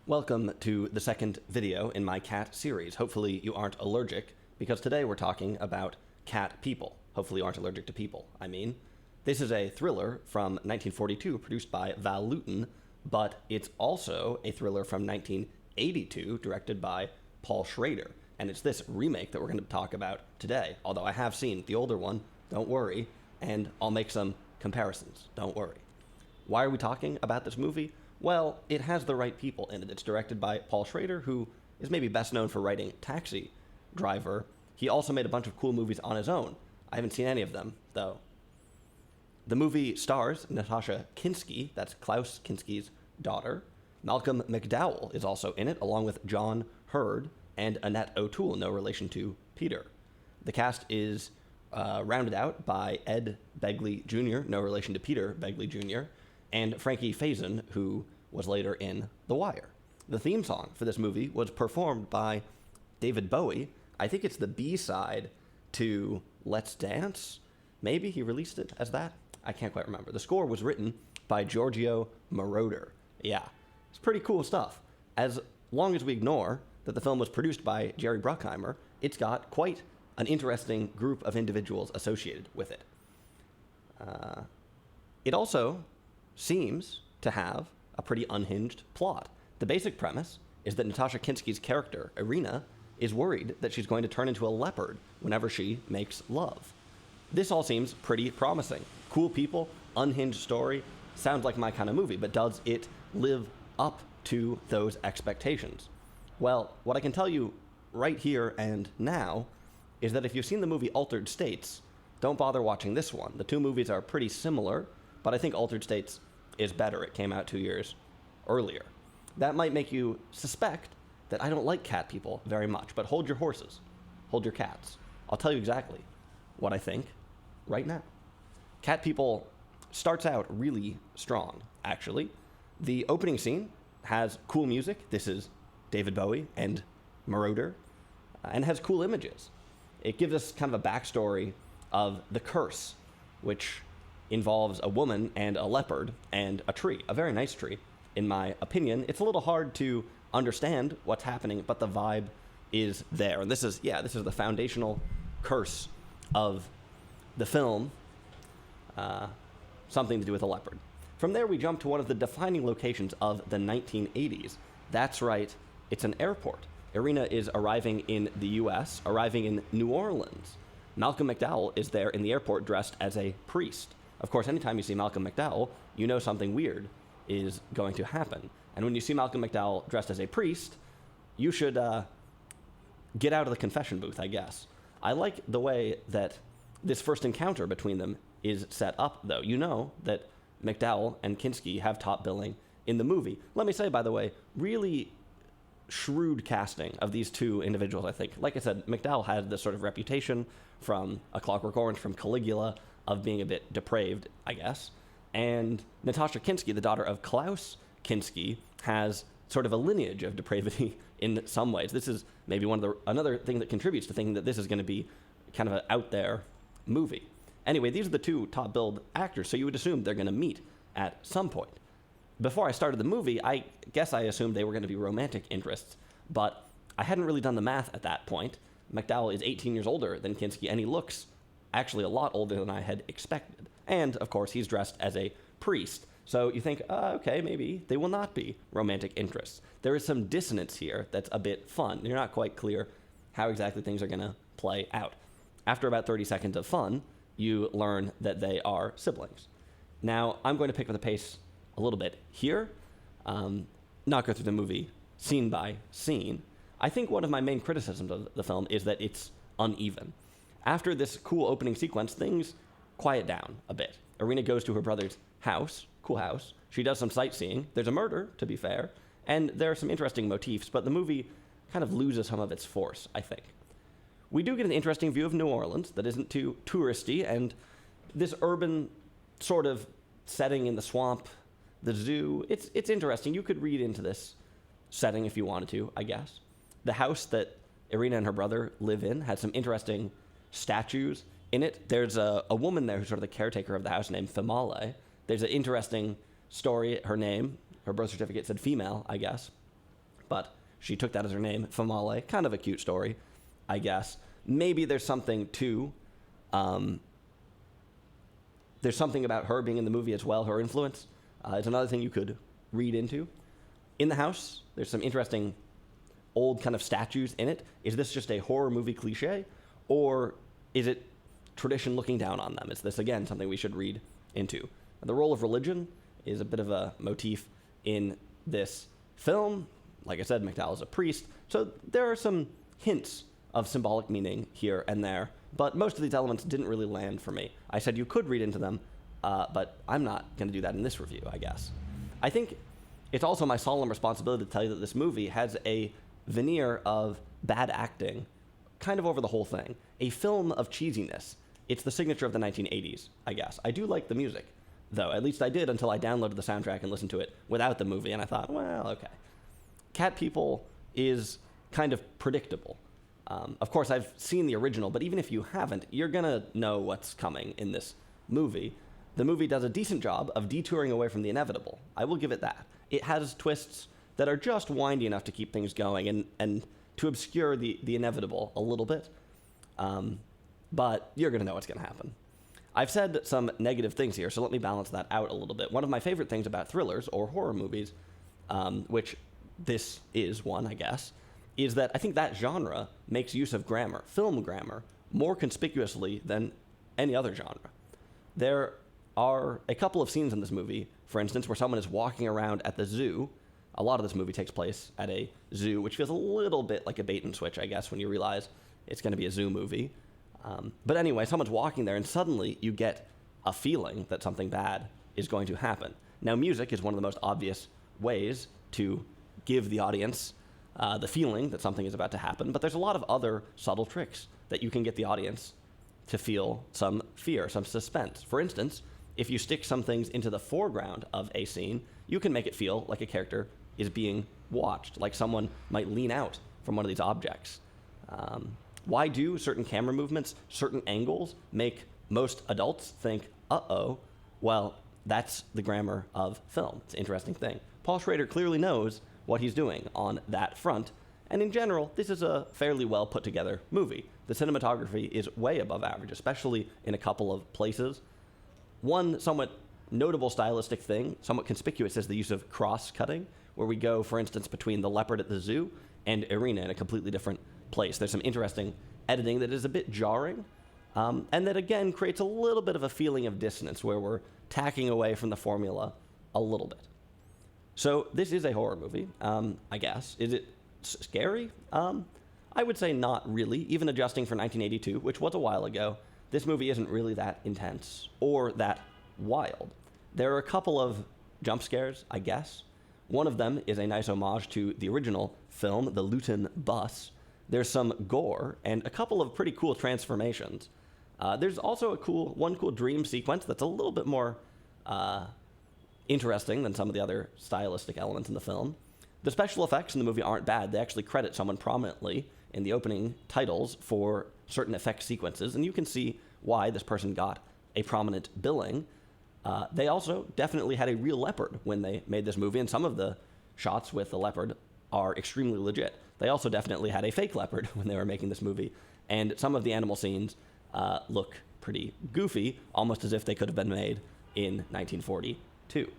Welcome to the second video in my cat series. Hopefully you aren't allergic, because today we're talking about cat people. Hopefully you aren't allergic to people, I mean. This is a thriller from 1942 produced by Val Lewton, but it's also a thriller from 1982 directed by Paul Schrader. And it's this remake that we're going to talk about today, although I have seen the older one, don't worry, and I'll make some comparisons, don't worry. Why are we talking about this movie? Well, it has the right people in it. It's directed by Paul Schrader, who is maybe best known for writing Taxi Driver. He also made a bunch of cool movies on his own. I haven't seen any of them, though. The movie stars Natasha Kinski, that's Klaus Kinski's daughter. Malcolm McDowell is also in it, along with John Hurd and Annette O'Toole, no relation to Peter. The cast is rounded out by Ed Begley Jr., no relation to Peter Begley Jr., and Frankie Faison, who was later in The Wire. The theme song for this movie was performed by David Bowie. I think it's the B-side to Let's Dance. Maybe he released it as that? I can't quite remember. The score was written by Giorgio Moroder. Yeah, it's pretty cool stuff. As long as we ignore that the film was produced by Jerry Bruckheimer, it's got quite an interesting group of individuals associated with it. It also seems to have a pretty unhinged plot. The basic premise is that Natasha Kinski's character, Irina, is worried that she's going to turn into a leopard whenever she makes love. This all seems pretty promising. Cool people, unhinged story, sounds like my kind of movie, but does it live up to those expectations? Well, what I can tell you right here and now is that if you've seen the movie Altered States, don't bother watching this one. The two movies are pretty similar, but I think Altered States is better. It came out 2 years earlier. That might make you suspect that I don't like cat people very much, but hold your horses. Hold your cats. I'll tell you exactly what I think right now. Cat People starts out really strong, actually. The opening scene has cool music. This is David Bowie and Moroder, and has cool images. It gives us kind of a backstory of the curse, which involves a woman and a leopard and a tree, a very nice tree, in my opinion. It's a little hard to understand what's happening, but the vibe is there. And this is the foundational curse of the film, something to do with a leopard. From there, we jump to one of the defining locations of the 1980s. That's right, it's an airport. Irina is arriving in the U.S., arriving in New Orleans. Malcolm McDowell is there in the airport dressed as a priest. Of course, anytime you see Malcolm McDowell, you know something weird is going to happen. And when you see Malcolm McDowell dressed as a priest, you should get out of the confession booth, I guess. I like the way that this first encounter between them is set up, though. You know that McDowell and Kinski have top billing in the movie. Let me say, by the way, really shrewd casting of these two individuals, I think. Like I said, McDowell had this sort of reputation from A Clockwork Orange, from Caligula, of being a bit depraved, I guess. And Natasha Kinski, the daughter of Klaus Kinski, has sort of a lineage of depravity in some ways. This is maybe another thing that contributes to thinking that this is going to be kind of an out there movie. Anyway, these are the two top billed actors, so you would assume they're going to meet at some point. Before I started the movie, I guess I assumed they were going to be romantic interests, but I hadn't really done the math at that point. McDowell is 18 years older than Kinski, and he looks actually a lot older than I had expected. And, of course, he's dressed as a priest. So you think, okay, maybe they will not be romantic interests. There is some dissonance here that's a bit fun. You're not quite clear how exactly things are going to play out. After about 30 seconds of fun, you learn that they are siblings. Now, I'm going to pick up the pace a little bit here, not go through the movie scene by scene. I think one of my main criticisms of the film is that it's uneven. After this cool opening sequence, things quiet down a bit. Irina goes to her brother's house, cool house. She does some sightseeing. There's a murder, to be fair, and there are some interesting motifs, but the movie kind of loses some of its force, I think. We do get an interesting view of New Orleans that isn't too touristy, and this urban sort of setting in the swamp, the zoo, it's interesting. You could read into this setting if you wanted to, I guess. The house that Irina and her brother live in had some interesting statues in it. There's a woman there who's sort of the caretaker of the house named Female. There's an interesting story. Her name, her birth certificate said female, I guess. but she took that as her name, Famale. Kind of a cute story, I guess. Maybe there's something to, there's something about her being in the movie as well, her influence. It's another thing you could read into. In the house, there's some interesting old kind of statues in it. Is this just a horror movie cliche, or is it tradition looking down on them? Is this, again, something we should read into? The role of religion is a bit of a motif in this film. Like I said, McDowell is a priest, so there are some hints of symbolic meaning here and there, but most of these elements didn't really land for me. I said you could read into them, but I'm not going to do that in this review, I guess. I think it's also my solemn responsibility to tell you that this movie has a veneer of bad acting kind of over the whole thing. A film of cheesiness. It's the signature of the 1980s, I guess. I do like the music, though. At least I did until I downloaded the soundtrack and listened to it without the movie, and I thought, well, okay. Cat People is kind of predictable. Of course, I've seen the original, but even if you haven't, you're going to know what's coming in this movie. The movie does a decent job of detouring away from the inevitable. I will give it that. It has twists that are just windy enough to keep things going and to obscure the inevitable a little bit. But you're going to know what's going to happen. I've said some negative things here, so let me balance that out a little bit. One of my favorite things about thrillers or horror movies, which this is one, I guess, is that I think that genre makes use of grammar, film grammar, more conspicuously than any other genre. There are a couple of scenes in this movie, for instance, where someone is walking around at the zoo. A lot of this movie takes place at a zoo, which feels a little bit like a bait and switch, I guess, when you realize it's going to be a zoo movie. But anyway, someone's walking there, and suddenly you get a feeling that something bad is going to happen. Now, music is one of the most obvious ways to give the audience the feeling that something is about to happen, but there's a lot of other subtle tricks that you can get the audience to feel some fear, some suspense. For instance, if you stick some things into the foreground of a scene, you can make it feel like a character is being watched, like someone might lean out from one of these objects. Why do certain camera movements, certain angles, make most adults think, uh-oh? Well, that's the grammar of film. It's an interesting thing. Paul Schrader clearly knows what he's doing on that front, and in general, this is a fairly well put together movie. The cinematography is way above average, especially in a couple of places. One somewhat notable stylistic thing, somewhat conspicuous, is the use of cross-cutting, where we go, for instance, between the leopard at the zoo and Irina in a completely different place. There's some interesting editing that is a bit jarring, and that again creates a little bit of a feeling of dissonance where we're tacking away from the formula a little bit. So this is a horror movie, I guess. Is it scary? I would say not really, even adjusting for 1982, which was a while ago. This movie isn't really that intense or that wild. There are a couple of jump scares, I guess. One of them is a nice homage to the original film, The Luton Bus. There's some gore and a couple of pretty cool transformations. There's also one cool dream sequence that's a little bit more interesting than some of the other stylistic elements in the film. The special effects in the movie aren't bad. They actually credit someone prominently in the opening titles for certain effect sequences, and you can see why this person got a prominent billing. They also definitely had a real leopard when they made this movie, and some of the shots with the leopard are extremely legit. They also definitely had a fake leopard when they were making this movie, and some of the animal scenes look pretty goofy, almost as if they could have been made in 1942.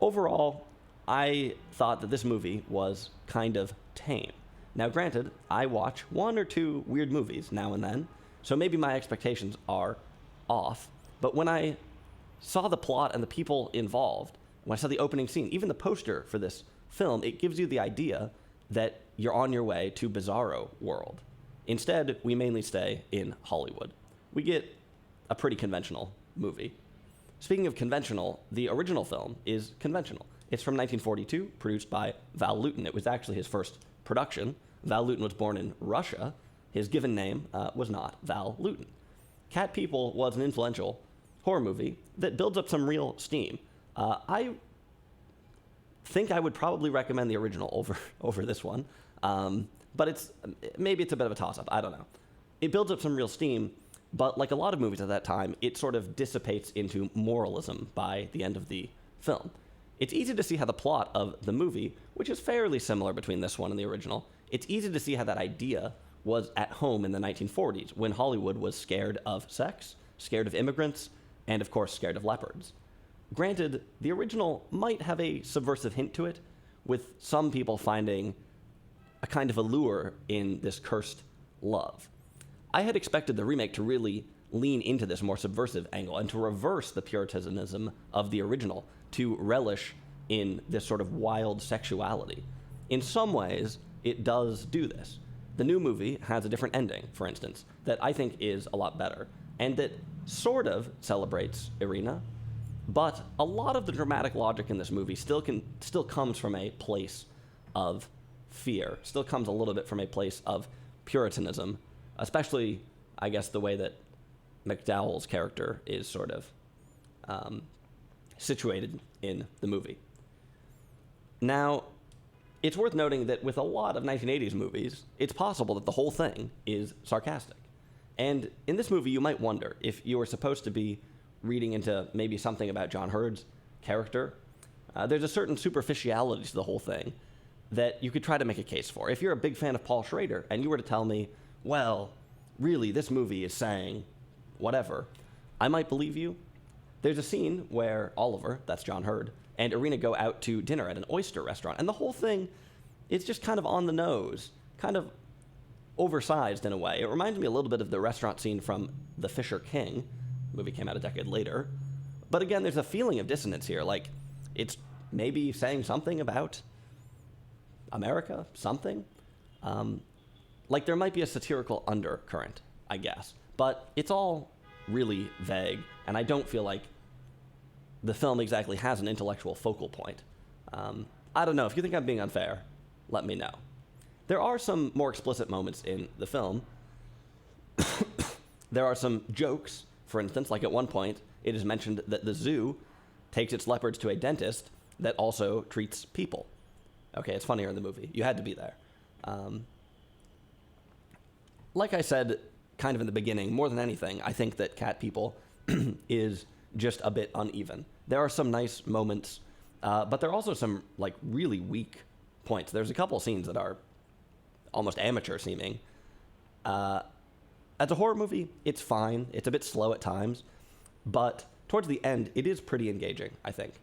Overall, I thought that this movie was kind of tame. Now, granted, I watch one or two weird movies now and then, so maybe my expectations are off, but when I saw the plot and the people involved, when I saw the opening scene, even the poster for this film, it gives you the idea that you're on your way to Bizarro World. Instead, we mainly stay in Hollywood. We get a pretty conventional movie. Speaking of conventional, the original film is conventional. It's from 1942, produced by Val Lewton. It was actually his first production. Val Lewton was born in Russia. His given name was not Val Lewton. Cat People was an influential horror movie that builds up some real steam. I think I would probably recommend the original over this one, but maybe it's a bit of a toss-up. I don't know. It builds up some real steam, but like a lot of movies at that time, it sort of dissipates into moralism by the end of the film. It's easy to see how the plot of the movie, which is fairly similar between this one and the original, it's easy to see how that idea was at home in the 1940s when Hollywood was scared of sex, scared of immigrants, and of course scared of leopards. Granted, the original might have a subversive hint to it, with some people finding a kind of allure in this cursed love. I had expected the remake to really lean into this more subversive angle and to reverse the puritanism of the original, to relish in this sort of wild sexuality. In some ways, it does do this. The new movie has a different ending, for instance, that I think is a lot better, and that sort of celebrates Irina, but a lot of the dramatic logic in this movie still comes from a place of fear, still comes a little bit from a place of puritanism, especially, I guess, the way that McDowell's character is sort of situated in the movie. Now, it's worth noting that with a lot of 1980s movies, it's possible that the whole thing is sarcastic. And in this movie, you might wonder if you were supposed to be reading into maybe something about John Hurd's character. There's a certain superficiality to the whole thing that you could try to make a case for. If you're a big fan of Paul Schrader and you were to tell me, well, really, this movie is saying whatever, I might believe you. There's a scene where Oliver, that's John Hurd, and Irina go out to dinner at an oyster restaurant, and the whole thing is just kind of on the nose, kind of oversized in a way. It reminds me a little bit of the restaurant scene from The Fisher King. The movie came out a decade later. But again, there's a feeling of dissonance here, like it's maybe saying something about America, something. Like there might be a satirical undercurrent, I guess. But it's all really vague, and I don't feel like the film exactly has an intellectual focal point. I don't know. If you think I'm being unfair, let me know. There are some more explicit moments in the film. There are some jokes, for instance, like at one point, it is mentioned that the zoo takes its leopards to a dentist that also treats people. Okay, it's funnier in the movie. You had to be there. Like I said, kind of in the beginning, more than anything, I think that Cat People is just a bit uneven. There are some nice moments, but there are also some like really weak points. There's a couple scenes that are almost amateur seeming. As a horror movie, it's fine. It's a bit slow at times, but towards the end, it is pretty engaging, I think.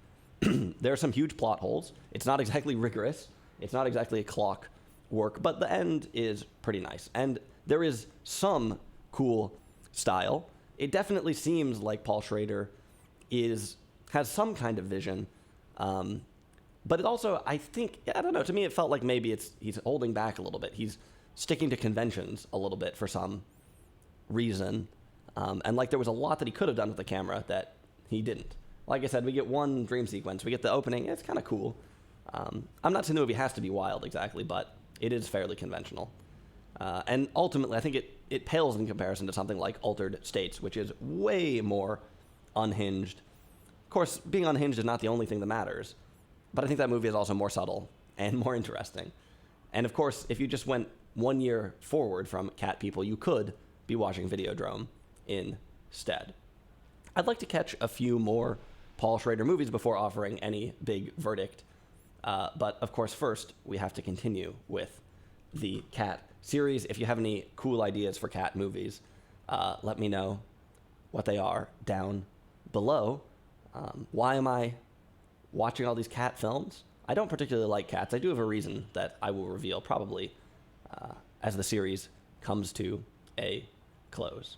There are some huge plot holes. It's not exactly rigorous. It's not exactly a clock work, but the end is pretty nice. And there is some cool style. It definitely seems like Paul Schrader has some kind of vision, but it also, I think, I don't know, to me it felt like maybe he's holding back a little bit. He's sticking to conventions a little bit for some reason, and like there was a lot that he could have done with the camera that he didn't. Like I said, we get one dream sequence, we get the opening, it's kind of cool. I'm not saying the movie has to be wild exactly, but it is fairly conventional. And ultimately, I think it pales in comparison to something like Altered States, which is way more unhinged. Of course, being unhinged is not the only thing that matters, but I think that movie is also more subtle and more interesting. And of course, if you just went 1 year forward from Cat People, you could be watching Videodrome instead. I'd like to catch a few more Paul Schrader movies before offering any big verdict. But of course, first, we have to continue with the Cat series. If you have any cool ideas for Cat movies, let me know what they are down below. Why am I watching all these Cat films? I don't particularly like cats. I do have a reason that I will reveal probably as the series comes to a close.